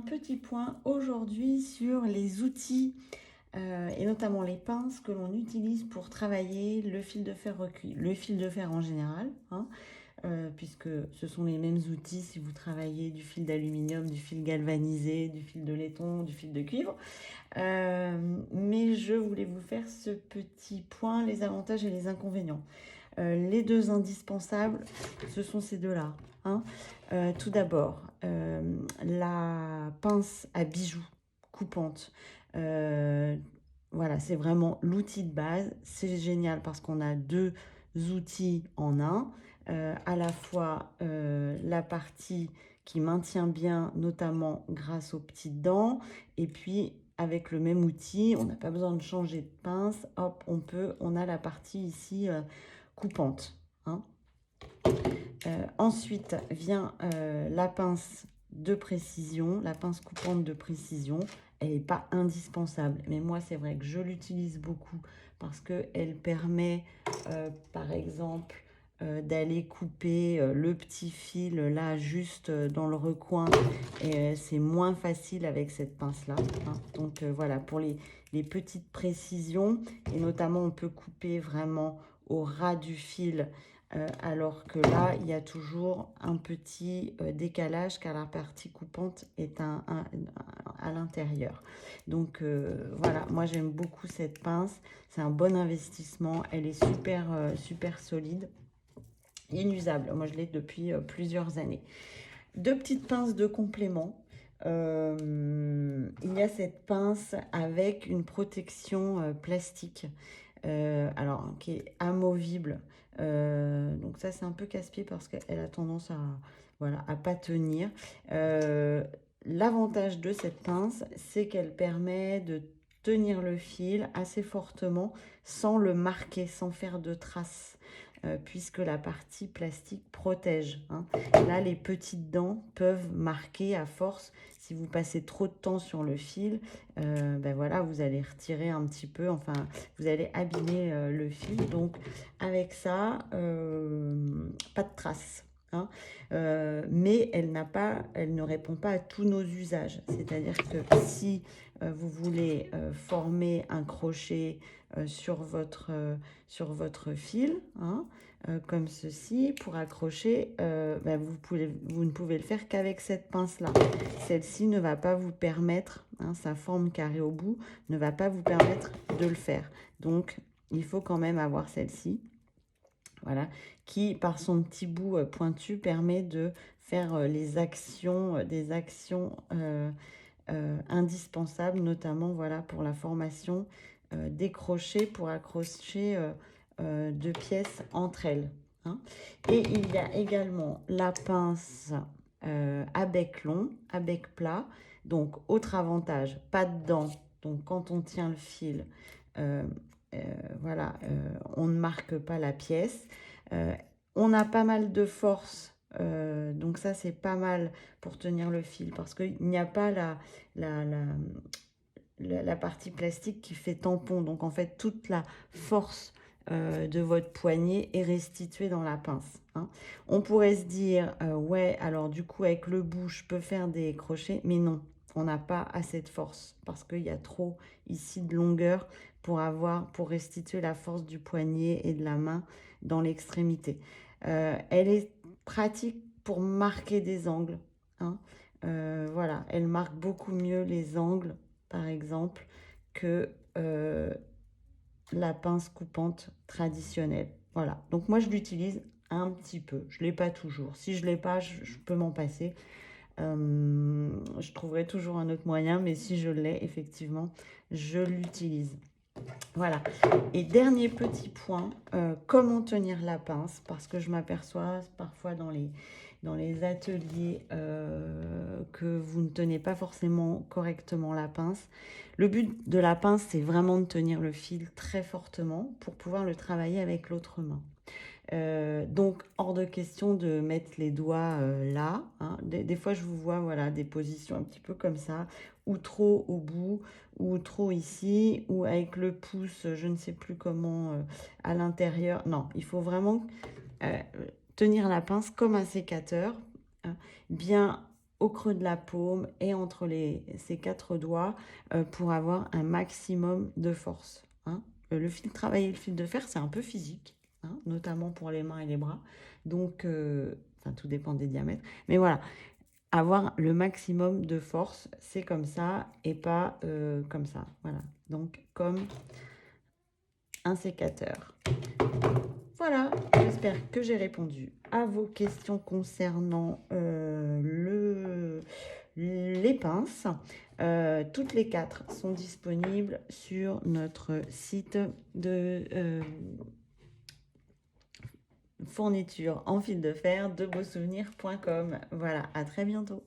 petit point aujourd'hui sur les outils et notamment les pinces que l'on utilise pour travailler le fil de fer recuit, le fil de fer en général, hein, puisque ce sont les mêmes outils si vous travaillez du fil d'aluminium, du fil galvanisé, du fil de laiton, du fil de cuivre. Mais je voulais vous faire ce petit point, les avantages et les inconvénients. Les deux indispensables, ce sont ces deux-là, hein. Tout d'abord, la pince à bijoux coupante. Voilà, c'est vraiment l'outil de base. C'est génial parce qu'on a deux outils en un. À la fois la partie qui maintient bien, notamment grâce aux petites dents, et puis avec le même outil, on n'a pas besoin de changer de pince. Hop, on a la partie ici coupante, hein. Ensuite vient la pince de précision, la pince coupante de précision. Elle n'est pas indispensable, mais moi c'est vrai que je l'utilise beaucoup parce qu'elle permet par exemple d'aller couper le petit fil là juste dans le recoin, et c'est moins facile avec cette pince là, hein. Donc voilà, pour les petites précisions, et notamment on peut couper vraiment au ras du fil, alors que là, il y a toujours un petit décalage car la partie coupante est à l'intérieur. Donc voilà, moi j'aime beaucoup cette pince. C'est un bon investissement. Elle est super, super solide, inusable. Moi je l'ai depuis plusieurs années. Deux petites pinces de complément. Il y a cette pince avec une protection plastique, alors qui est amovible. Donc ça c'est un peu casse-pied parce qu'elle a tendance à voilà, à pas tenir. L'avantage de cette pince, c'est qu'elle permet de tenir le fil assez fortement sans le marquer, sans faire de traces. Puisque la partie plastique protège, hein. Là, les petites dents peuvent marquer à force. Si vous passez trop de temps sur le fil, ben voilà, vous allez retirer un petit peu, enfin, vous allez abîmer le fil. Donc, avec ça, pas de traces, hein. Mais elle ne répond pas à tous nos usages. C'est-à-dire que si vous voulez former un crochet sur votre fil, hein, comme ceci, pour accrocher, ben vous ne pouvez le faire qu'avec cette pince-là. Celle-ci ne va pas vous permettre, hein, sa forme carrée au bout, ne va pas vous permettre de le faire. Donc, il faut quand même avoir celle-ci, voilà, qui, par son petit bout pointu, permet de faire des actions indispensables, notamment voilà, pour la formation des crochets pour accrocher deux pièces entre elles, hein. Et il y a également la pince à bec long, à bec plat. Donc, autre avantage, pas de dents. Donc, quand on tient le fil, euh, voilà, on ne marque pas la pièce. On a pas mal de force, donc ça c'est pas mal pour tenir le fil parce qu'il n'y a pas la, la, la partie plastique qui fait tampon. Donc en fait toute la force de votre poignet est restituée dans la pince, hein. On pourrait se dire ouais, alors du coup avec le bout je peux faire des crochets, mais non, on n'a pas assez de force parce qu'il y a trop ici de longueur pour restituer la force du poignet et de la main dans l'extrémité. Elle est pratique pour marquer des angles, hein. Voilà, elle marque beaucoup mieux les angles par exemple que la pince coupante traditionnelle. Voilà, donc moi je l'utilise un petit peu, je ne l'ai pas toujours. Si je ne l'ai pas, je peux m'en passer. Je trouverai toujours un autre moyen, mais si je l'ai, effectivement, je l'utilise. Voilà. Et dernier petit point, comment tenir la pince, parce que je m'aperçois parfois dans les ateliers que vous ne tenez pas forcément correctement la pince. Le but de la pince, c'est vraiment de tenir le fil très fortement pour pouvoir le travailler avec l'autre main. Donc, hors de question de mettre les doigts là, hein. Des fois, je vous vois voilà, des positions un petit peu comme ça, ou trop au bout, ou trop ici, ou avec le pouce, je ne sais plus comment, à l'intérieur. Non, il faut vraiment tenir la pince comme un sécateur, hein, bien au creux de la paume et entre ces 4 doigts pour avoir un maximum de force. Hein. Travailler le fil de fer, c'est un peu physique, hein, notamment pour les mains et les bras. Donc, enfin, tout dépend des diamètres. Mais voilà, avoir le maximum de force, c'est comme ça et pas comme ça. Voilà, donc comme un sécateur. Voilà, j'espère que j'ai répondu à vos questions concernant les pinces. Toutes les 4 sont disponibles sur notre site de fourniture en fil de fer de beausouvenirs.com. Voilà, à très bientôt.